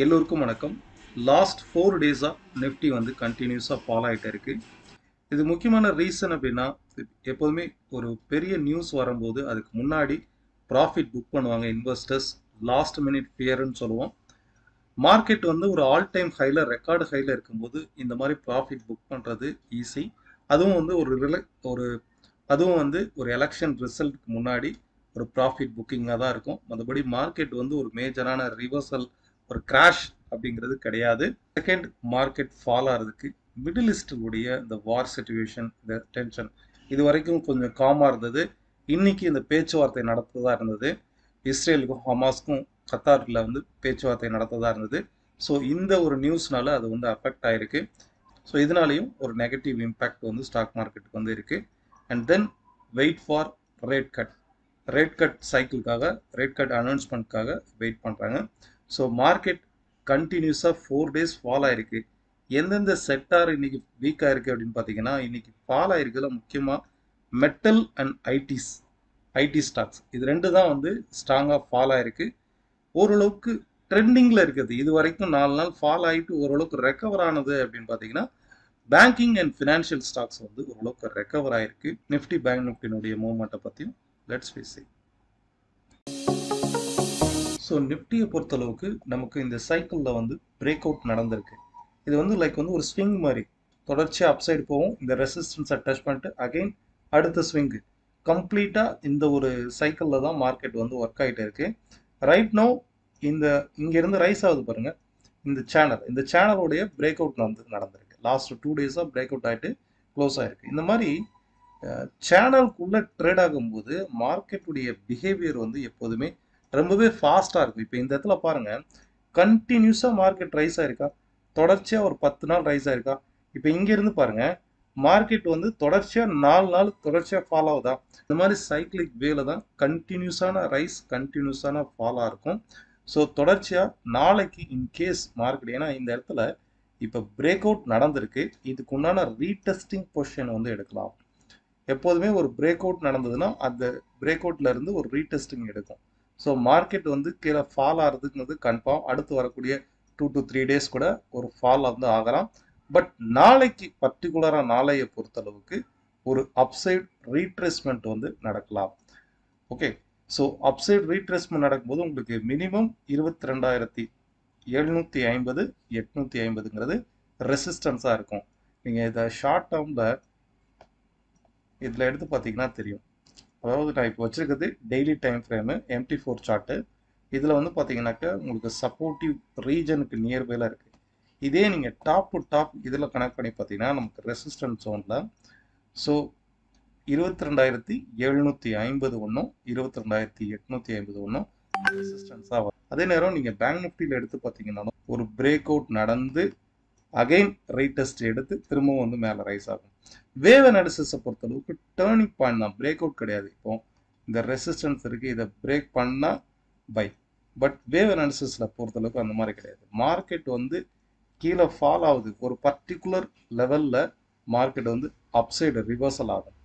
எல்லோருக்கும் வணக்கம். Last 4 டேஸா Nifty வந்து கண்டினியூஸாக ஃபாலோ ஆகிட்டே இருக்கு. இது முக்கியமான ரீசன் அப்படின்னா, எப்போதுமே ஒரு பெரிய நியூஸ் வரும்போது அதுக்கு முன்னாடி ப்ராஃபிட் புக் பண்ணுவாங்க இன்வெஸ்டர்ஸ். லாஸ்ட் மினிட் ஃபியர்னு சொல்லுவோம். மார்க்கெட் வந்து ஒரு ஆல் டைம் ஹைல ரெக்கார்டு ஹைல இருக்கும்போது இந்த மாதிரி ப்ராஃபிட் புக் பண்ணுறது ஈஸி. அதுவும் வந்து ஒரு அதுவும் வந்து ஒரு எலெக்ஷன் ரிசல்ட்டுக்கு முன்னாடி ஒரு ப்ராஃபிட் புக்கிங்காக தான் இருக்கும். மற்றபடி மார்க்கெட் வந்து ஒரு மேஜரான ரிவர்சல், ஒரு கிராஷ் அப்படிங்கிறது கிடையாது. செகண்ட், மார்க்கெட் ஃபால் ஆகிறதுக்கு மிடில் ஈஸ்டுடைய இந்த வார் சிச்சுவேஷன், இந்த டென்ஷன் இது வரைக்கும் கொஞ்சம் காமாக இருந்தது. இன்னைக்கு இந்த பேச்சுவார்த்தை நடத்ததா இருந்தது. இஸ்ரேலுக்கும் ஹமாஸ்க்கும் கத்தாரில் வந்து பேச்சுவார்த்தை நடத்ததா இருந்தது. ஸோ இந்த ஒரு நியூஸ்னால அது வந்து அஃபெக்ட் ஆயிருக்கு. ஸோ இதனாலையும் ஒரு நெகட்டிவ் இம்பேக்ட் வந்து ஸ்டாக் மார்க்கெட்டுக்கு வந்து இருக்குது. And then wait for rate cut. Rate cut சைக்கிளுக்காக, ரேட் கட் அனௌன்ஸ்மெண்ட்காக வெயிட் பண்ணுறாங்க. ஸோ மார்க்கெட் கண்டினியூஸாக 4 டேஸ் ஃபால் ஆயிருக்கு. எந்தெந்த செக்டார் இன்னைக்கு வீக்காக இருக்குது அப்படின்னு பார்த்தீங்கன்னா, இன்னைக்கு ஃபால் ஆயிருக்குதுல முக்கியமாக மெட்டல் அண்ட் ஐடி ஸ்டாக்ஸ் இது ரெண்டு தான் வந்து ஸ்ட்ராங்காக ஃபால் ஆயிருக்கு. ஓரளவுக்கு ட்ரெண்டிங்கில் இருக்குது. இது வரைக்கும் 4 நாள் ஃபால் ஆகிட்டு ஓரளவுக்கு ரெக்கவர் ஆனது அப்படின்னு பார்த்தீங்கன்னா, பேங்கிங் அண்ட் ஃபினான்ஷியல் ஸ்டாக்ஸ் வந்து ஓரளவுக்கு ரெக்கவர் ஆயிருக்கு. நிஃப்டி பேங்க் நிஃப்டினுடைய மூவ்மெண்ட்டை பற்றியும் லெட்ஸ் ஃபேஸ் இட். ஸோ நிஃப்டியை பொறுத்தளவுக்கு நமக்கு இந்த சைக்கிளில் வந்து பிரேக் அவுட் நடந்திருக்கு. இது வந்து லைக் வந்து ஒரு ஸ்விங் மாதிரி தொடர்ச்சியாக அப்சைடு போகும். இந்த ரெசிஸ்டன்ஸை டச் பண்ணிட்டு அகைன் அடுத்த ஸ்விங்கு கம்ப்ளீட்டாக இந்த ஒரு சைக்கிளில் தான் மார்க்கெட் வந்து ஒர்க் ஆகிட்டே இருக்கு. ரைட் நோ இந்த இங்கேருந்து ரைஸ் ஆகுது பாருங்க. இந்த சேனலுடைய பிரேக் அவுட் நடந்திருக்கு. லாஸ்ட் 2 டேஸாக பிரேக் அவுட் ஆகிட்டு க்ளோஸ் ஆகிருக்கு. இந்த மாதிரி சேனலுக்குள்ளே ட்ரேட் ஆகும்போது மார்க்கெட்டுடைய பிஹேவியர் வந்து எப்போதுமே ரொம்பவே ஃபாஸ்ட்டாக இருக்கும். இப்போ இந்த இடத்துல பாருங்கள், கண்டினியூஸாக மார்க்கெட் ரைஸ் ஆயிருக்கா, தொடர்ச்சியாக ஒரு 10 நாள் ரைஸ் ஆயிருக்கா. இப்போ இங்கேருந்து பாருங்கள், மார்க்கெட் வந்து தொடர்ச்சியாக 4 நாள் தொடர்ச்சியாக ஃபாலோ ஆகுதா. இந்த மாதிரி சைக்கிளிக் வேல தான் கண்டினியூஸான ரைஸ், கண்டினியூஸான ஃபாலாக இருக்கும். ஸோ தொடர்ச்சியாக நாளைக்கு இன்கேஸ் மார்க்கெட், ஏன்னா இந்த இடத்துல இப்போ பிரேக் அவுட் நடந்திருக்கு, இதுக்கு உண்டான ரீடெஸ்டிங் பொசிஷன் வந்து எடுக்கலாம். எப்போதுமே ஒரு பிரேக் அவுட் நடந்ததுன்னா அந்த பிரேக் அவுட்ல இருந்து ஒரு ரீடெஸ்டிங் எடுக்கும். ஸோ மார்க்கெட் வந்து கீழே ஃபால் ஆகிறதுங்கிறது கன்ஃபார்ம். அடுத்து வரக்கூடிய 2 to 3 டேஸ் கூட ஒரு ஃபால் வந்து ஆகலாம். பட் நாளைக்கு பர்டிகுலராக நாளையை பொறுத்தளவுக்கு ஒரு அப்சைட் ரீட்ரேஸ்மெண்ட் வந்து நடக்கலாம். ஓகே, ஸோ அப்சைட் ரீட்ரேஸ்மெண்ட் நடக்கும்போது உங்களுக்கு மினிமம் 22,750 850ங்கிறது ரெசிஸ்டன்ஸாக இருக்கும். நீங்கள் இதை ஷார்ட் டேர்மில் இதில் எடுத்து பார்த்தீங்கன்னா தெரியும். அதாவது நான் இப்போ வச்சுருக்கிறது daily time frame MT4 chart. இதில் வந்து பார்த்தீங்கன்னாக்கா உங்களுக்கு சப்போர்ட்டிவ் ரீஜனுக்கு நியர்பையில் இருக்குது. இதே நீங்கள் டாப் டு டாப் இதில் கனெக்ட் பண்ணி பார்த்தீங்கன்னா நமக்கு ரெசிஸ்டன்ஸ் ஜோனில் ஸோ 22,750 ஒன்றும் 22,850 ஒன்றும் ரெசிஸ்டன்ஸாக வரும். அதே நேரம் நீங்கள் பேங்க் நிஃப்டியில் எடுத்து பார்த்தீங்கன்னாலும் ஒரு பிரேக் அவுட் நடந்து அகைன் ரீடெஸ்ட் எடுத்து திரும்பவும் வந்து மேலே ரைஸ் ஆகும். வேவ் அனாலிசிஸை பொறுத்தளவுக்கு டேர்னிங் பாயிண்ட் தான், பிரேக் அவுட் கிடையாது. இப்போ இந்த ரெசிஸ்டன்ஸ் இருக்குது, இதை பிரேக் பண்ணால் பை. பட் வேவ் அனாலிசிஸில் பொறுத்தளவுக்கு அந்த மாதிரி கிடையாது. மார்க்கெட் வந்து கீழே ஃபால் ஆகுது, ஒரு பர்டிகுலர் லெவலில் மார்க்கெட் வந்து அப்சைடு ரிவர்சல் ஆகும்.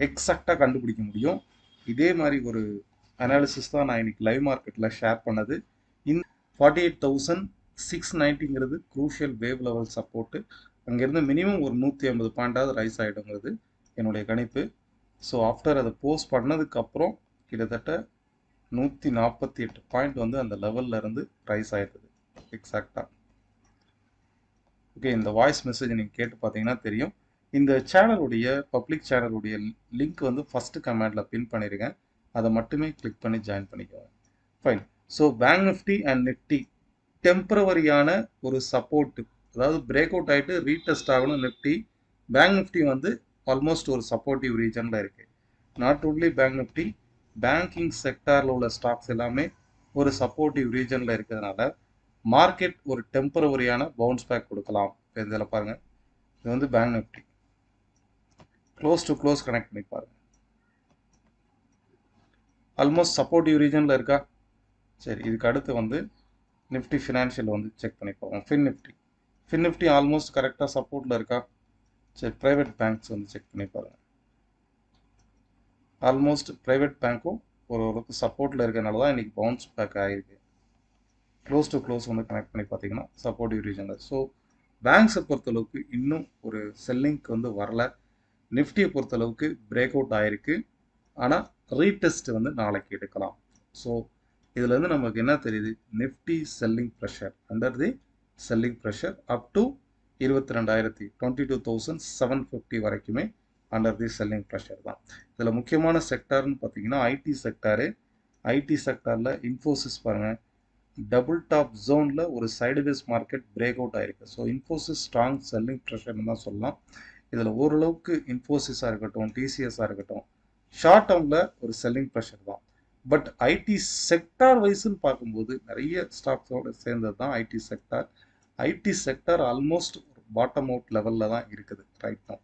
எக்ஸாக்டாக கண்டுபிடிக்க முடியும். இதே மாதிரி ஒரு அனாலிசிஸ் தான் நான் இன்னைக்கு லைவ் மார்க்கெட்டில் ஷேர் பண்ணது. இந்த 48,690ங்கிறது குரூஷியல் வேவ் லெவல் சப்போர்ட்டு. அங்கேருந்து மினிமம் ஒரு 150 பாயிண்டாவது ரைஸ் ஆகிடுங்கிறது என்னுடைய கணிப்பு. ஸோ ஆஃப்டர் அதை போஸ்ட் பண்ணதுக்கப்புறம் கிட்டத்தட்ட 148 பாயிண்ட் வந்து அந்த லெவலில் இருந்து ரைஸ் ஆகிடுது எக்ஸாக்டாக. ஓகே, இந்த வாய்ஸ் மெசேஜ் நீங்கள் கேட்டு பார்த்தீங்கன்னா தெரியும். இந்த சேனலுடைய பப்ளிக் சேனலுடைய லிங்க் வந்து ஃபஸ்ட்டு கமெண்டில் பின் பண்ணியிருக்கேன். அதை மட்டுமே கிளிக் பண்ணி ஜாயின் பண்ணிக்கோங்க. Fine. So bank Nifty and Nifty டெம்பரவரியான ஒரு சப்போர்ட், அதாவது பிரேக் அவுட் ஆகிட்டு ரீடெஸ்ட் ஆகணும் நிஃப்டி. பேங்க் நிஃப்டி வந்து ஆல்மோஸ்ட் ஒரு சப்போர்ட்டிவ் ரீஜனில் இருக்குது. Not only bank Nifty, banking செக்டாரில் உள்ள ஸ்டாக்ஸ் எல்லாமே ஒரு சப்போர்ட்டிவ் ரீஜனில் இருக்கிறதுனால மார்க்கெட் ஒரு டெம்பரவரியான பவுன்ஸ் பேக் கொடுக்கலாம். இதில் பாருங்கள், இது வந்து bank Nifty close to close connect பண்ணி பாருங்கள். ஆல்மோஸ்ட் சப்போர்ட்டிவ் ரீஜனில் இருக்கா. சரி, இதுக்கு அடுத்து வந்து நிஃப்டி ஃபினான்ஷியல் வந்து செக் பண்ணி பார்ப்போம். ஃபின் நிஃப்டி ஆல்மோஸ்ட் கரெக்டாக சப்போர்ட்டில் இருக்கா. சரி, ப்ரைவேட் பேங்க்ஸ் வந்து செக் பண்ணி பாருங்கள். ஆல்மோஸ்ட் ப்ரைவேட் பேங்க்கும் ஓரளவுக்கு சப்போர்ட்டில் இருக்கிறனால தான் இன்றைக்கி பவுன்ஸ் பேக் ஆகிருக்கு. க்ளோஸ் டு க்ளோஸ் வந்து கனெக்ட் பண்ணி பார்த்தீங்கன்னா சப்போர்ட்டிவ் ரீஜனில். ஸோ பேங்க்ஸை பொறுத்தளவுக்கு இன்னும் ஒரு செல்லிங்க்கு வந்து வரல. நிஃப்டியை பொறுத்தளவுக்கு பிரேக் அவுட் ஆயிருக்கு. ஆனால் ரீடெஸ்ட் வந்து நாளைக்கு எடுக்கலாம். ஸோ இதுலேருந்து நமக்கு என்ன தெரியுது, Nifty selling pressure, under the selling pressure up to 22,750 வரைக்குமே அண்டர் தி செல்லிங் ப்ரெஷர் தான். இதில் முக்கியமான செக்டார்னு பார்த்தீங்கன்னா ஐடி செக்டாரு. ஐடி செக்டாரில் இன்ஃபோசிஸ் பாருங்கள், டபுள் டாப் ஜோனில் ஒரு சைடுவேஸ் மார்க்கெட் பிரேக் அவுட் ஆயிருக்கு. ஸோ இன்ஃபோசிஸ் ஸ்ட்ராங் செல்லிங் ப்ரெஷர்னு தான் சொல்லலாம். இதில் ஓரளவுக்கு இன்ஃபோசிஸாக இருக்கட்டும், டிசிஎஸ்ஸாக இருக்கட்டும், ஷார்ட் டேர்மில் ஒரு செல்லிங் ப்ரெஷர் தான். பட் ஐடி செக்டார் வைஸ்ன்னு பார்க்கும்போது நிறைய ஸ்டாக்ஸோடு சேர்ந்தது தான் IT sector. IT sector almost bottom out லெவலில் தான் இருக்குது ரைட் நவ்.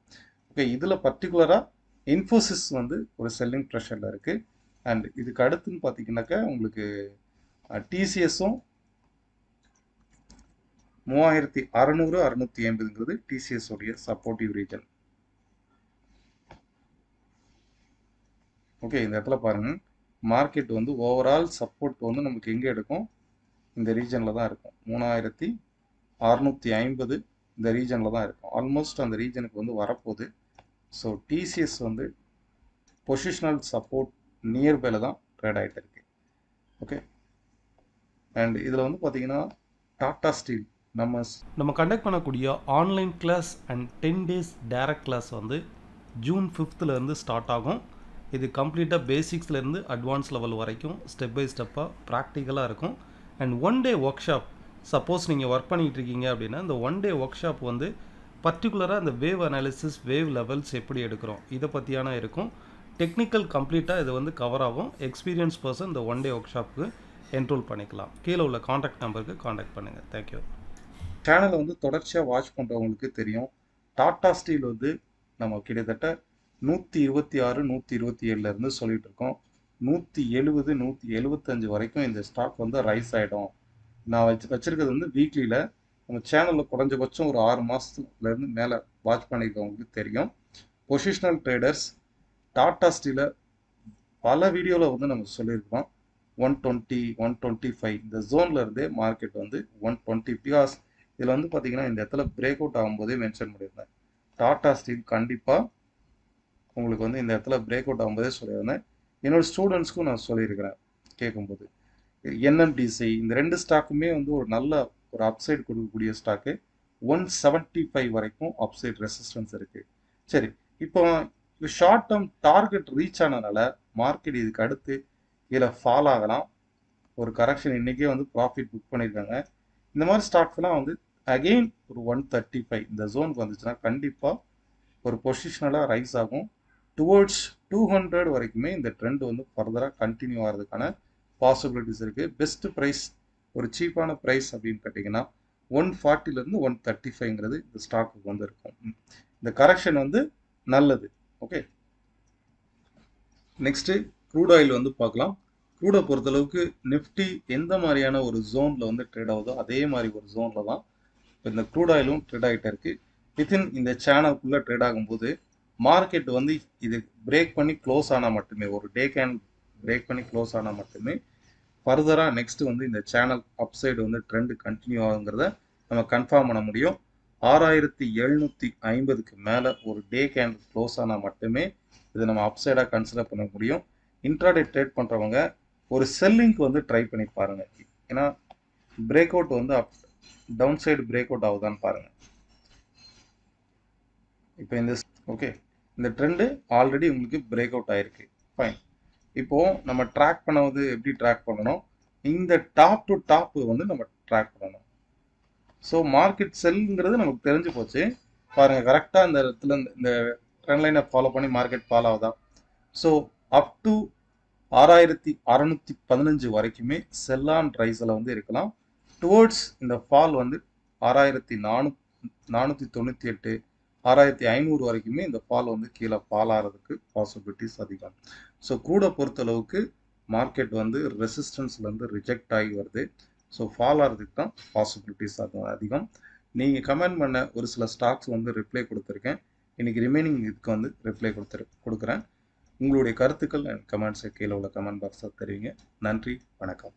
ஓகே, இதில் பர்டிகுலராக இன்ஃபோசிஸ் வந்து ஒரு செல்லிங் ப்ரெஷரில் இருக்குது. அண்ட் இதுக்கு அடுத்துன்னு பார்த்தீங்கன்னாக்கா உங்களுக்கு டிசிஎஸும் 3600 650ங்கிறது டிசிஎஸ் உடைய சப்போர்ட்டிவ் ரீஜன். ஓகே, இந்த இடத்துல பாருங்கள், மார்க்கெட் வந்து ஓவரால் சப்போர்ட் வந்து நமக்கு எங்கே எடுக்கும், இந்த ரீஜனில் தான் இருக்கும். 3650 இந்த ரீஜனில் தான் இருக்கும். ஆல்மோஸ்ட் அந்த ரீஜனுக்கு வந்து வரப்போகுது. ஸோ டிசிஎஸ் வந்து பொசிஷனல் சப்போர்ட் நியர்பைல தான் ட்ரேட் ஆகிட்டு இருக்கு. ஓகே, அண்ட் இதில் வந்து பார்த்தீங்கன்னா டாடா ஸ்டீல் நம்ம கண்டக்ட் பண்ணக்கூடிய online class and 10 days direct class வந்து ஜூன் 5th ஸ்டார்ட் ஆகும். இது கம்ப்ளீட்டாக பேசிக்ஸ்லேருந்து அட்வான்ஸ் லெவல் வரைக்கும் ஸ்டெப் பை ஸ்டெப்பாக ப்ராக்டிக்கலாக இருக்கும். And 1 day workshop, suppose நீங்கள் ஒர்க் பண்ணிகிட்டு இருக்கீங்க அப்படின்னா இந்த 1 day ஒர்க் ஷாப் வந்து பர்டிகுலராக இந்த வேவ் அனாலிசிஸ், வேவ் லெவல்ஸ் எப்படி எடுக்கிறோம் இதை பற்றியான இருக்கும். டெக்னிக்கல் கம்ப்ளீட்டாக இது வந்து கவர் ஆகும். எக்ஸ்பீரியன்ஸ் பர்சன் இந்த 1 day ஒர்க் ஷாப்புக்கு என்ரோல் பண்ணிக்கலாம். கீழே உள்ள காண்டாக்ட் நம்பருக்கு காண்டாக்ட் பண்ணுங்கள். தேங்க்யூ. சேனலை வந்து தொடர்ச்சியாக வாட்ச் பண்ணுறவங்களுக்கு தெரியும், டாடா ஸ்டீல் வந்து நம்ம கிட்டத்தட்ட 126 127 சொல்லிட்டு இருக்கோம். 170 175 வரைக்கும் இந்த ஸ்டாக் வந்து ரைஸ் ஆகிடும். நான் வச்சிருக்கிறது வந்து வீக்லியில். நம்ம சேனலில் குறைஞ்சபட்சம் ஒரு 6 மாதத்துலேருந்து மேலே வாட்ச் பண்ணியிருக்கவங்களுக்கு தெரியும். பொசிஷனல் ட்ரேடர்ஸ் டாடா ஸ்டீலை பல வீடியோவில் வந்து நம்ம சொல்லியிருக்கோம். 120 125 இந்த ஜோனில் இருந்தே மார்க்கெட் வந்து 120. பிகாஸ் இதில் வந்து பார்த்தீங்கன்னா இந்த இடத்துல பிரேக் அவுட் ஆகும்போதே மென்ஷன் பண்ணியிருந்தேன், டாடா ஸ்டீல் கண்டிப்பாக உங்களுக்கு வந்து இந்த இடத்துல பிரேக் அவுட் ஆகும்போதே சொல்லியிருந்தேன். என்னோட ஸ்டூடெண்ட்ஸ்க்கும் நான் சொல்லியிருக்கிறேன் கேட்கும்போது. என்எம்டிசி இந்த 2 ஸ்டாக்குமே வந்து ஒரு நல்ல ஒரு அப்சைட் கொடுக்கக்கூடிய ஸ்டாக்கு. 175 வரைக்கும் அப்சைட் ரெசிஸ்டன்ஸ் இருக்குது. சரி, இப்போ ஷார்ட் டேர்ம் டார்கெட் ரீச் ஆனதுனால மார்க்கெட் இதுக்கு அடுத்து இதில் ஃபால் ஆகலாம். ஒரு கரெக்ஷன் இன்றைக்கே வந்து ப்ராஃபிட் புக் பண்ணியிருக்காங்க. இந்த மாதிரி ஸ்டாக்ஸ்லாம் வந்து அகெயின் ஒரு 135 இந்த ஜோனுக்கு வந்துச்சுன்னா கண்டிப்பாக ஒரு பொசிஷனலாக ரைஸ் ஆகும். டுவோர்ட்ஸ் 200 வரைக்குமே இந்த ட்ரெண்ட் வந்து ஃபர்தராக கண்டினியூ ஆகிறதுக்கான பாசிபிலிட்டிஸ் இருக்குது. பெஸ்ட் ப்ரைஸ், ஒரு சீப்பான ப்ரைஸ் அப்படின்னு கேட்டிங்கன்னா 140லேருந்து 135ங்கிறது இந்த ஸ்டாக்குக்கு வந்து இருக்கும். இந்த கரெக்ஷன் வந்து நல்லது. ஓகே, நெக்ஸ்ட்டு க்ரூட் ஆயில் வந்து பார்க்கலாம். க்ரூடை பொறுத்தளவுக்கு நிஃப்டி எந்த மாதிரியான ஒரு ஜோனில் வந்து ட்ரேட் ஆகுதோ அதே மாதிரி ஒரு ஜோனில் தான் இப்போ இந்த க்ரூட் ஆயிலும் ட்ரேட் ஆகிட்டே இருக்குது. வித்தின் இந்த சேனலுக்குள்ளே ட்ரேட் ஆகும்போது மார்க்கெட் வந்து இது பிரேக் பண்ணி க்ளோஸ் ஆனால் மட்டுமே, ஒரு டே கேன் பிரேக் பண்ணி க்ளோஸ் ஆனால் மட்டுமே ஃபர்தராக நெக்ஸ்ட் வந்து இந்த சேனல் அப்சைடு வந்து ட்ரெண்ட் கண்டினியூ ஆகுங்கிறத நம்ம கன்ஃபார்ம் பண்ண முடியும். 6750க்கு மேலே ஒரு டே கேன் க்ளோஸ் ஆனால் மட்டுமே இதை நம்ம அப்சைடாக கன்சிடர் பண்ண முடியும். இன்ட்ராடே ட்ரேட் பண்ணுறவங்க ஒரு செல்லிங்க்கு வந்து ட்ரை பண்ணி பாருங்கள். ஏன்னா பிரேக் அவுட் வந்து டவுன் சைடு பிரேக் அவுட் ஆகுதான்னு பாருங்கள். இப்போ இந்த ஓகே, இந்த ட்ரெண்டு ஆல்ரெடி உங்களுக்கு பிரேக் அவுட் ஆயிருக்கு. ஃபைன். இப்போது நம்ம ட்ராக் பண்ணவது எப்படி ட்ராக் பண்ணணும், இந்த டாப் டு டாப் வந்து நம்ம ட்ராக் பண்ணணும். ஸோ மார்க்கெட் செல்லுங்கிறது நமக்கு தெரிஞ்சு போச்சு. பாருங்கள், கரெக்டாக இந்த இடத்துல இந்த ட்ரெண்ட் லைனை ஃபாலோ பண்ணி மார்க்கெட் ஃபாலோ ஆகுதா. ஸோ அப் டு 6615 வரைக்குமே செல் ஆன் ரைஸில் வந்து இருக்கலாம். டுவோர்ட்ஸ் இந்த ஃபால் வந்து 6498 6500 வரைக்குமே இந்த ஃபால் வந்து கீழே ஃபால் ஆகிறதுக்கு பாசிபிலிட்டிஸ் அதிகம். ஸோ க்ரூடை பொறுத்தளவுக்கு மார்க்கெட் வந்து ரெசிஸ்டன்ஸ்லேருந்து ரிஜெக்ட் ஆகி வருது. ஸோ ஃபால் ஆகிறதுக்கு தான் பாசிபிலிட்டிஸ் அதிகம். நீங்கள் கமெண்ட் பண்ண ஒரு சில ஸ்டாக்ஸ் வந்து ரிப்ளை கொடுத்துருக்கேன். இன்றைக்கி ரிமைனிங் இதுக்கு வந்து ரிப்ளை கொடுக்குறேன். உங்களுடைய கருத்துக்கள் அண்ட் கமெண்ட்ஸை கீழே உள்ள கமெண்ட் பாக்ஸில் தெரிவிங்க. நன்றி, வணக்கம்.